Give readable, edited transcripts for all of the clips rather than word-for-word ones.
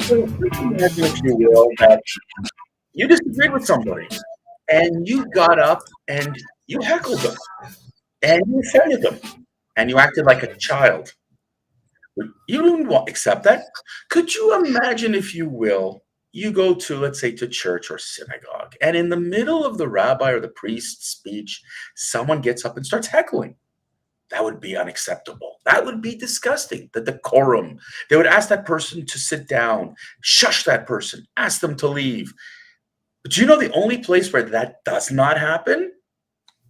So just imagine, if you will, that you disagreed with somebody and you got up and you heckled them and you offended them and you acted like a child. You didn't accept that. Could you imagine, if you will, you go to, let's say, to church or synagogue, and in the middle of the rabbi or the priest's speech, someone gets up and starts heckling? That would be unacceptable. That would be disgusting. The decorum. They would ask that person to sit down, shush that person, ask them to leave. But you know the only place where that does not happen?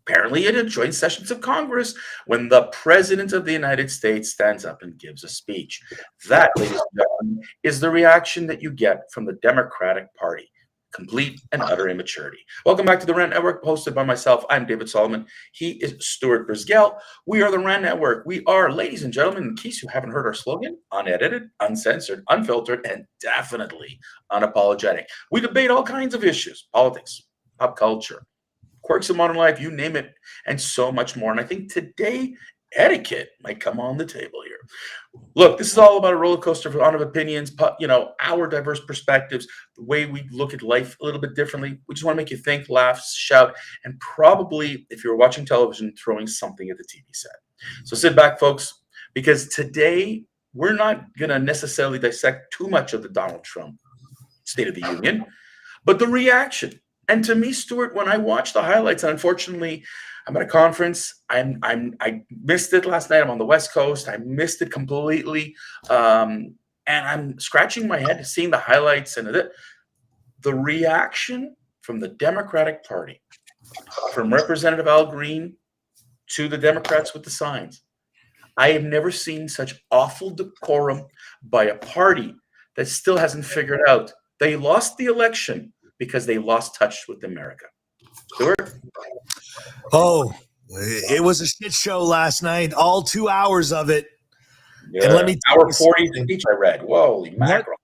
Apparently, in a joint sessions of Congress, when the President of the United States stands up and gives a speech. That, ladies and gentlemen, is the reaction that you get from the Democratic Party. Complete and utter immaturity. Welcome back to the Rant Network, hosted by myself. I'm David Solomon. He is Stuart Brisgell. We are the Rant Network. We are, ladies and gentlemen, in case you haven't heard our slogan, unedited, uncensored, unfiltered, and definitely unapologetic. We debate all kinds of issues: politics, pop culture, quirks of modern life, you name it, and so much more. And I think today, etiquette might come on the table here. Look, this is all about a roller coaster of opinions, our diverse perspectives, the way we look at life a little bit differently. We just want to make you think, laugh, shout, and probably, if you're watching television, throwing something at the TV set. So sit back, folks, because today we're not going to necessarily dissect too much of the Donald Trump State of the Union, but the reaction. And to me, Stuart, when I watch the highlights, and unfortunately, I'm at a conference. I missed it last night. I'm on the West Coast. I missed it completely, and I'm scratching my head seeing the highlights and the reaction from the Democratic Party, from Representative Al Green to the Democrats with the signs. I have never seen such awful decorum by a party that still hasn't figured out they lost the election because they lost touch with America. Stuart? Oh, it was a shit show last night, all 2 hours of it. Yeah. And let me tell you 40 speech I read. Holy mackerel.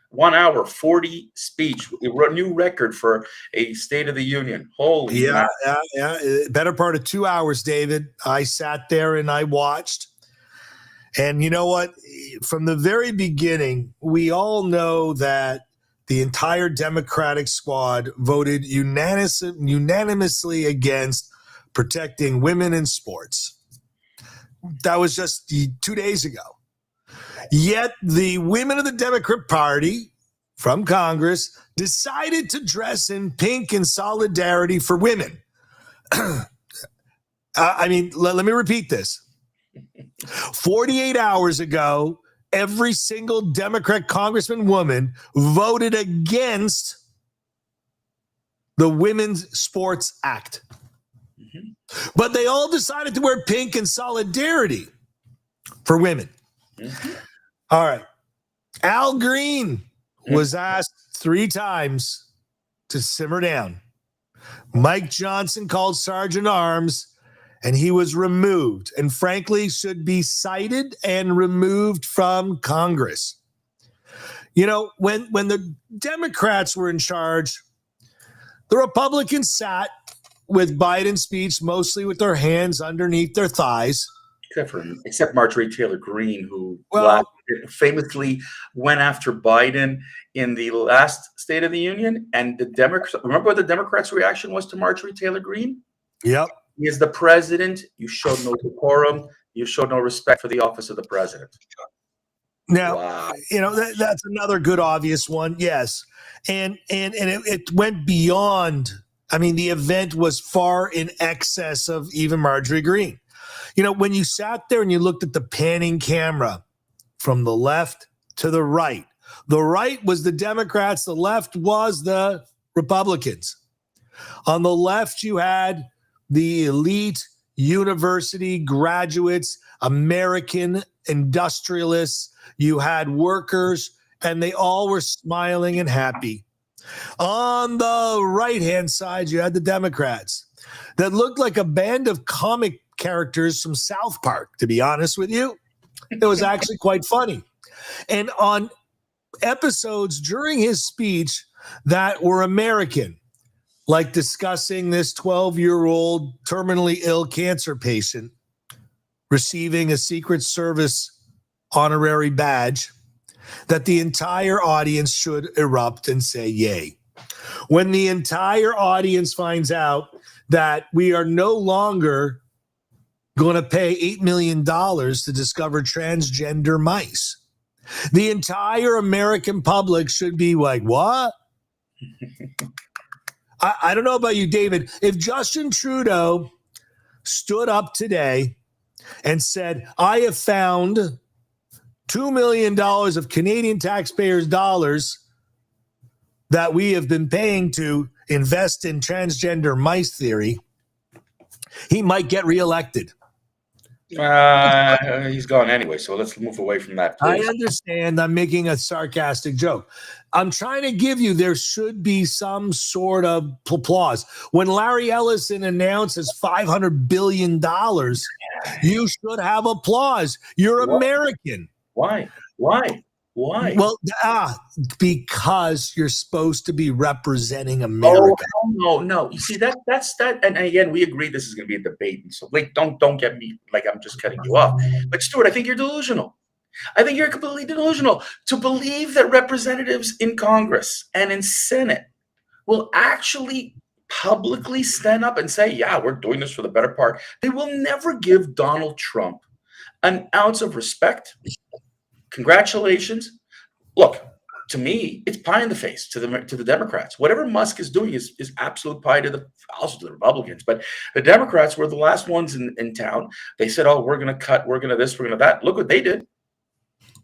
1 hour, 40 speech. A new record for a State of the Union. Holy mackerel. Yeah. Better part of 2 hours, David. I sat there and I watched. And you know what? From the very beginning, we all know that the entire Democratic squad voted unanimously against protecting women in sports. That was just 2 days ago. Yet the women of the Democrat Party from Congress decided to dress in pink in solidarity for women. Let me repeat this. 48 hours ago, every single Democrat congressman woman voted against the Women's Sports Act. Mm-hmm. But they all decided to wear pink in solidarity for women. Mm-hmm. All right. Al Green was asked 3 times to simmer down. Mike Johnson called Sergeant Arms, and he was removed, and frankly should be cited and removed from Congress. You know, when the Democrats were in charge, the Republicans sat with Biden's speech mostly with their hands underneath their thighs. Except Marjorie Taylor Greene, who famously went after Biden in the last State of the Union. And the Democrats, remember what the Democrats' reaction was to Marjorie Taylor Greene? Yep. He is the president. You showed no decorum. You showed no respect for the office of the president. Now, that's another good obvious one. Yes. And it went beyond. I mean, the event was far in excess of even Marjorie Greene. You know, when you sat there and you looked at the panning camera from the left to the right was the Democrats. The left was the Republicans. On the left, you had the elite university graduates, American industrialists. You had workers, and they all were smiling and happy. On the right-hand side, you had the Democrats that looked like a band of comic characters from South Park, to be honest with you. It was actually quite funny. And on episodes during his speech that were American, like discussing this 12-year-old terminally ill cancer patient receiving a Secret Service honorary badge, that the entire audience should erupt and say yay. When the entire audience finds out that we are no longer going to pay $8 million to discover transgender mice, the entire American public should be like, what? I don't know about you, David. If Justin Trudeau stood up today and said, I have found $2 million of Canadian taxpayers' dollars that we have been paying to invest in transgender mice theory, he might get reelected. He's gone anyway, so let's move away from that, please. I understand I'm making a sarcastic joke. I'm trying to give you, there should be some sort of applause. When Larry Ellison announces $500 billion, you should have applause. You're American. Why? Well, because you're supposed to be representing America. Oh, no. You see, that's that. And again, we agree this is going to be a debate. And so, like, don't get me like I'm just cutting you off. But Stuart, I think you're delusional. I think you're completely delusional to believe that representatives in Congress and in Senate will actually publicly stand up and say, yeah, we're doing this for the better part. They will never give Donald Trump an ounce of respect. Congratulations. Look, to me, it's pie in the face to the Democrats. Whatever Musk is doing is absolute pie to also to the Republicans. But the Democrats were the last ones in town. They said, oh, we're going to cut, we're going to this, we're going to that. Look what they did.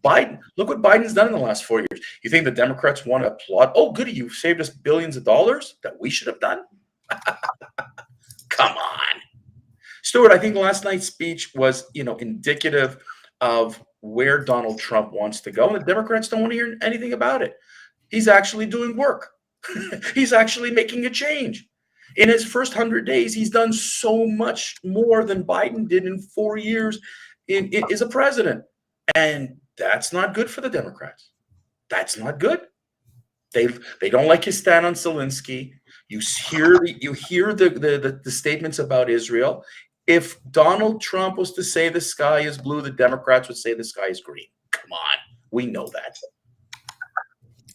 Biden, look what Biden's done in the last 4 years. You think the Democrats want to applaud? Oh, goody, you've saved us billions of dollars that we should have done? Come on. Stuart, I think last night's speech was, indicative of where Donald Trump wants to go. And the Democrats don't want to hear anything about it. He's actually doing work. He's actually making a change. In his first 100 days, he's done so much more than Biden did in 4 years as a president. And that's not good for the Democrats. That's not good. They don't like his stand on Zelensky. You hear the statements about Israel. If Donald Trump was to say the sky is blue, the Democrats would say the sky is green. Come on, we know that.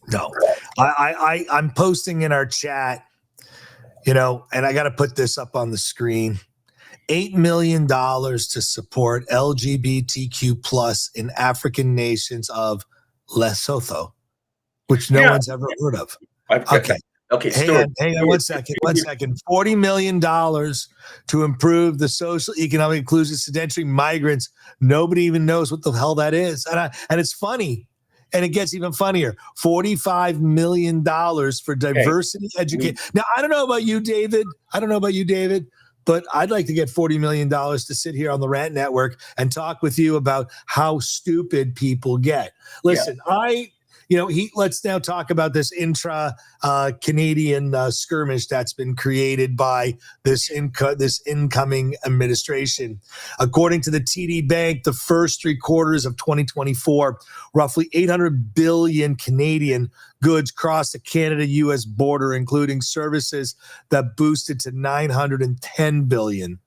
No, I'm posting in our chat, and I got to put this up on the screen. $8 million to support LGBTQ plus in African nations of Lesotho, which no one's ever heard of. Okay. Hang on 1 second. $40 million to improve the social, economic inclusion of sedentary migrants. Nobody even knows what the hell that is. And it's funny. And it gets even funnier. $45 million for diversity education. Now, I don't know about you, David. But I'd like to get $40 million to sit here on the Rant Network and talk with you about how stupid people get. Listen, let's now talk about this Canadian skirmish that's been created by this incoming administration. According to the TD Bank, the first 3 quarters of 2024, roughly 800 billion Canadian goods crossed the Canada-U.S. border, including services that boosted to 910 billion.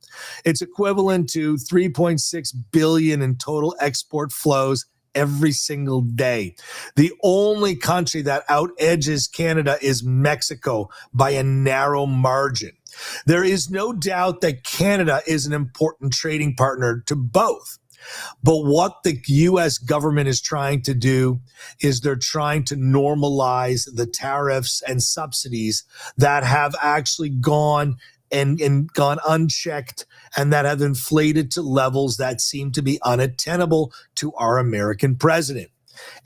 It's equivalent to 3.6 billion in total export flows every single day. The only country that outedges Canada is Mexico by a narrow margin. There is no doubt that Canada is an important trading partner to both. But what the U.S. government is trying to do is they're trying to normalize the tariffs and subsidies that have actually gone unchecked and that have inflated to levels that seem to be unattainable to our American president.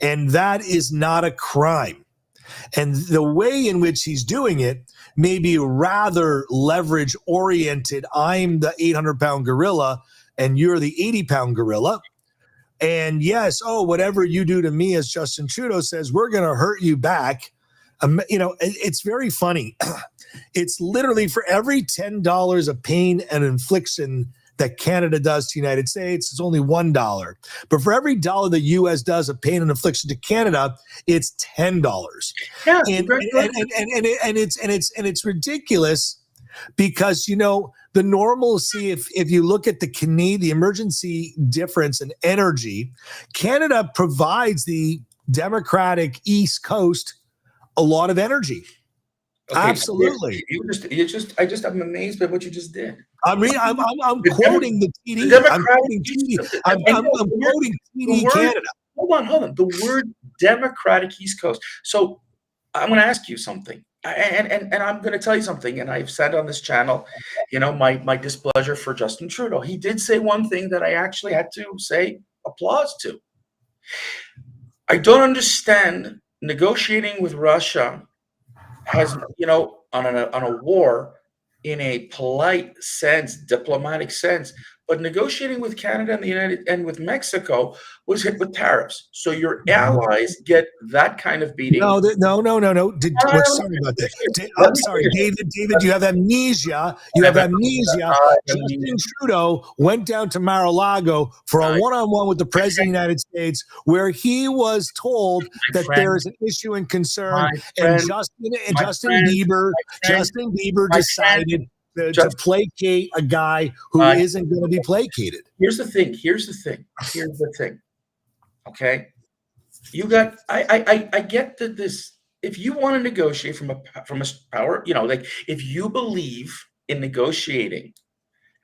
And that is not a crime. And the way in which he's doing it may be rather leverage oriented. I'm the 800-pound gorilla and you're the 80-pound gorilla. And yes, whatever you do to me, as Justin Trudeau says, we're going to hurt you back. It's very funny. It's literally for every $10 of pain and infliction that Canada does to the United States, it's only $1. But for every dollar the U.S. does of pain and infliction to Canada, it's $10. Yeah, and it's ridiculous because the normalcy. If you look at the emergency difference in energy, Canada provides the Democratic East Coast a lot of energy. Okay, absolutely. I'm amazed by what you just did. I'm quoting the TD. I'm quoting TD. I'm quoting TD Canada. Hold on. The word Democratic East Coast. So I'm going to ask you something, and I'm going to tell you something. And I've said on this channel, my displeasure for Justin Trudeau. He did say one thing that I actually had to say applause to. I don't understand negotiating with Russia has, on a war in a polite sense, diplomatic sense, but negotiating with Canada and with Mexico was hit with tariffs. So your allies get that kind of beating. No. Sorry about that. I'm sorry, David, you have amnesia. Justin Trudeau went down to Mar-a-Lago for a one-on-one with the President of the United States, where he was told that there is an issue and concern, and Justin Bieber decided to placate a guy who isn't going to be placated. Here's the thing. Okay, I get that this. If you want to negotiate from a power, like if you believe in negotiating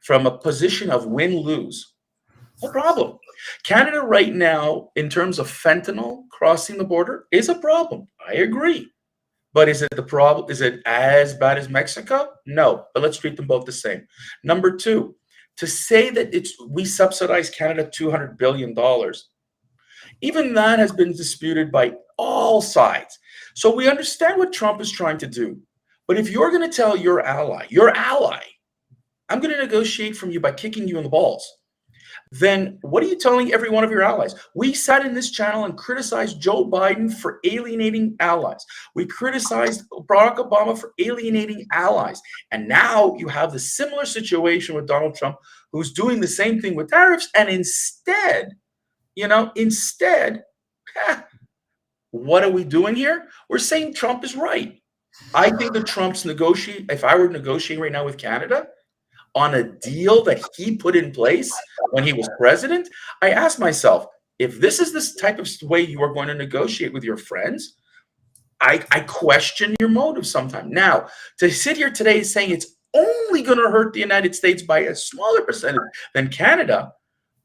from a position of win-lose, no problem. Canada right now, in terms of fentanyl crossing the border, is a problem. I agree. But is it the problem? Is it as bad as Mexico? No, but let's treat them both the same. Number two, to say that we subsidize Canada $200 billion, even that has been disputed by all sides. So we understand what Trump is trying to do. But if you're going to tell your ally, I'm going to negotiate from you by kicking you in the balls, then what are you telling every one of your allies? We sat in this channel and criticized Joe Biden for alienating allies. We criticized Barack Obama for alienating allies. And now you have the similar situation with Donald Trump, who's doing the same thing with tariffs. And instead, what are we doing here? We're saying Trump is right. I think that Trump's if I were negotiating right now with Canada, on a deal that he put in place when he was president, I asked myself, if this is this type of way you are going to negotiate with your friends, I question your motive sometimes. Now, to sit here today saying it's only going to hurt the United States by a smaller percentage than Canada,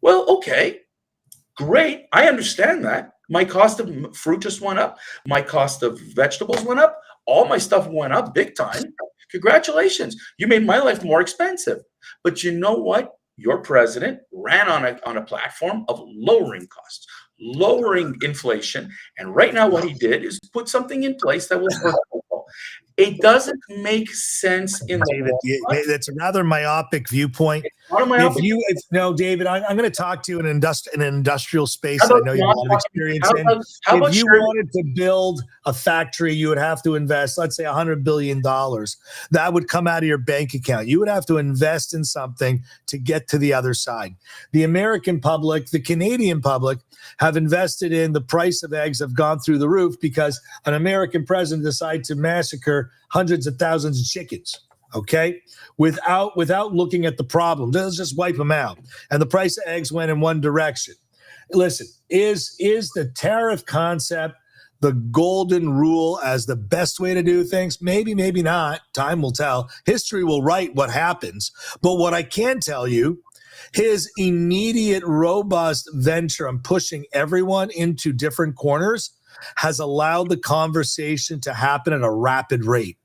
well, okay, great. I understand that. My cost of fruit just went up. My cost of vegetables went up. All my stuff went up big time. Congratulations. You made my life more expensive. But you know what? Your president ran on a platform of lowering costs, lowering inflation. And right now what he did is put something in place that will hurt people. It doesn't make sense in the That's a rather myopic viewpoint. David, I'm going to talk to you in an industrial space that I know you have a lot of experience in. If you wanted to build a factory, you would have to invest, let's say, $100 billion. That would come out of your bank account. You would have to invest in something to get to the other side. The American public, the Canadian public, have invested in the price of eggs have gone through the roof because an American president decided to massacre hundreds of thousands of chickens. Okay, without looking at the problem, let's just wipe them out. And the price of eggs went in one direction. Listen, is the tariff concept the golden rule as the best way to do things? Maybe, maybe not. Time will tell. History will write what happens. But what I can tell you, his immediate, robust venture on pushing everyone into different corners has allowed the conversation to happen at a rapid rate.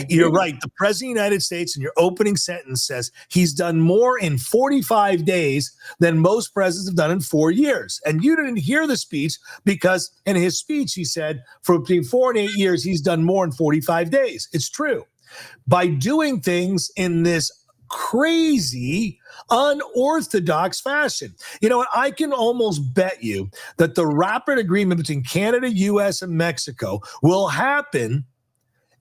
You're right. The President of the United States, in your opening sentence, says he's done more in 45 days than most presidents have done in 4 years. And you didn't hear the speech because in his speech, he said for between 4 and 8 years, he's done more in 45 days. It's true. By doing things in this crazy, unorthodox fashion. You know what? I can almost bet you that the rapid agreement between Canada, U.S., and Mexico will happen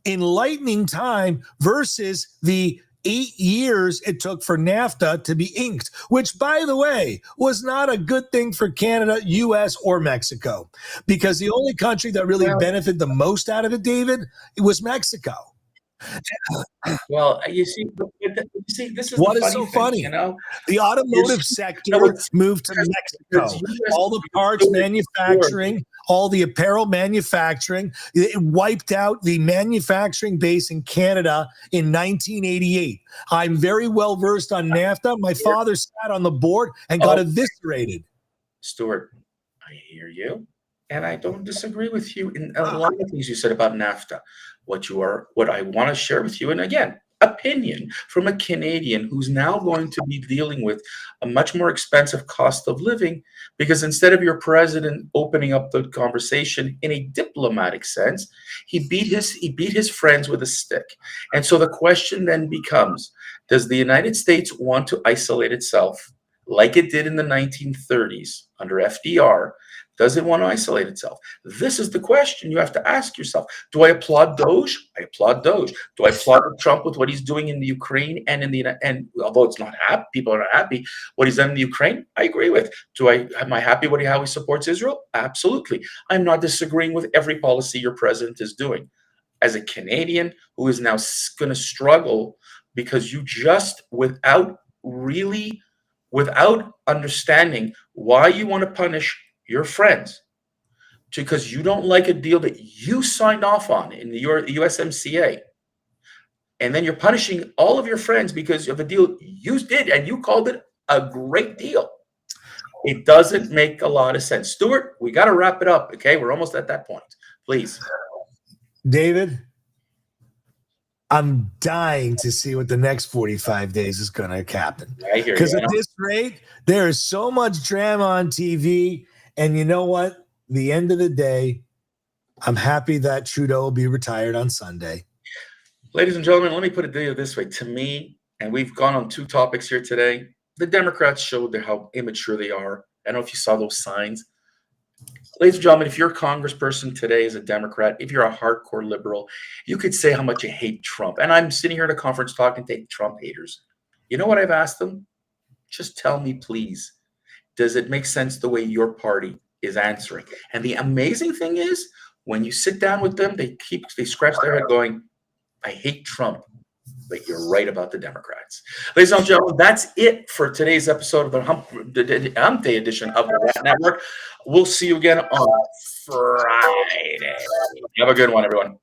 in lightning time versus the 8 years it took for NAFTA to be inked, which, by the way, was not a good thing for Canada, U.S., or Mexico, because the only country that really benefited the most out of it, David, it was Mexico. Well, you see, this is what is so funny. You know, the automotive sector moved to Mexico. All the parts manufacturing, all the apparel manufacturing. It wiped out the manufacturing base in Canada in 1988. I'm very well versed on NAFTA. My father sat on the board and got eviscerated. Stuart, I hear you, and I don't disagree with you in a lot of things you said about NAFTA. What I want to share with you, and again, opinion from a Canadian who's now going to be dealing with a much more expensive cost of living, because instead of your president opening up the conversation in a diplomatic sense, he beat his friends with a stick. And so the question then becomes, does the United States want to isolate itself like it did in the 1930s under FDR? Does it want to isolate itself? This is the question you have to ask yourself. Do I applaud Doge? I applaud Doge. Do I applaud Trump with what he's doing in the Ukraine and although it's not happy, people are not happy what he's done in the Ukraine? I agree with. Am I happy how he supports Israel? Absolutely. I'm not disagreeing with every policy your president is doing. As a Canadian who is now going to struggle because you just without understanding why you want to punish your friends because you don't like a deal that you signed off on in the USMCA, and then you're punishing all of your friends because of a deal you did and you called it a great deal. It doesn't make a lot of sense. Stuart, we got to wrap it up, okay? We're almost at that point. Please. David, I'm dying to see what the next 45 days is going to happen. Because at this rate, there is so much drama on TV. And you know what? The end of the day, I'm happy that Trudeau will be retired on Sunday. Ladies and gentlemen, let me put it this way. To me, and we've gone on two topics here today, the Democrats showed how immature they are. I don't know if you saw those signs. Ladies and gentlemen, if you're a congressperson today as a Democrat, if you're a hardcore liberal, you could say how much you hate Trump. And I'm sitting here at a conference talking to Trump haters. You know what I've asked them? Just tell me, please, does it make sense the way your party is answering? And the amazing thing is, when you sit down with them, they scratch their head going, I hate Trump, but you're right about the Democrats. Ladies and gentlemen, that's it for today's episode of the Hump Day edition of the Rat Network. We'll see you again on Friday. Have a good one, everyone.